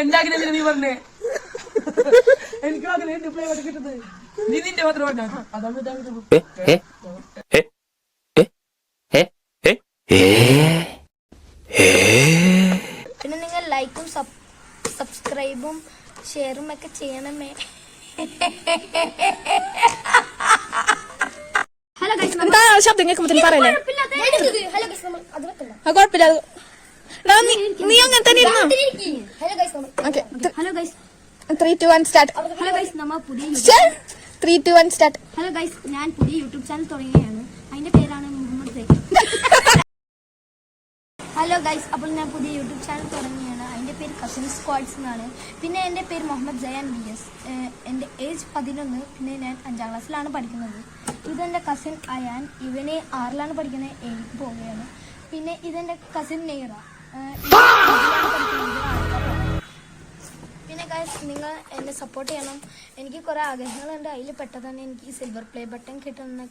എന്താഗ്രഹം നീ പറഞ്ഞേ? എനിക്ക് ആഗ്രഹം പ്ലേ ബട്ടൺ കിട്ടുന്നത്. നീ നിന്റെ മാത്രം പറഞ്ഞ അതാണ്. പിന്നെ നിങ്ങൾ ലൈക്കും സബ്സ്ക്രൈബും ഷെയറും ഒക്കെ ചെയ്യണമേ. ശബ്ദം കേൾക്കുമ്പോ പറയല്ലേ? കുഴപ്പമില്ല, നീ അങ്ങനെ തന്നെ ഇരുന്നോ? 3, 2, 1 സ്റ്റാർട്ട്. ഹലോ ഗൈസ്, നമ്മ പുതിയ 3, 2, 1 സ്റ്റാർട്ട്. ഹലോ ഗൈസ്, ഞാൻ പുതിയ യൂട്യൂബ് ചാനൽ തുടങ്ങിയാണ്. അതിന്റെ പേരാണ് മുഹമ്മദ് സൈഫ്. ഹലോ ഗൈസ്, അപ്പോൾ ഞാൻ പുതിയ യൂട്യൂബ് ചാനൽ തുടങ്ങിയാണ്. അതിന്റെ പേര് കസിൻ സ്ക്വാഡ്സ് എന്നാണ്. പിന്നെ എൻ്റെ പേര് മുഹമ്മദ് ജയാൻ VS. എൻ്റെ ഏജ് 11. പിന്നെ ഞാൻ 5ാം ക്ലാസ്സിലാണ് പഠിക്കുന്നത്. ഇതെൻ്റെ കസിൻ അയാൻ, ഇവന് 6ലാണ് പഠിക്കുന്നത്, 7ക്ക് പോവുകയാണ്. പിന്നെ ഇതെൻ്റെ കസിൻ നെയ്റ, പിന്നെ ഗൈസ് നിങ്ങൾ എന്നെ സപ്പോർട്ട് ചെയ്യണം. എനിക്ക് കുറേ ആഗ്രഹങ്ങളുണ്ട്, അതിൽ പെട്ടതാണ് എനിക്ക് സിൽവർ പ്ലേ ബട്ടൺ കിട്ടുന്ന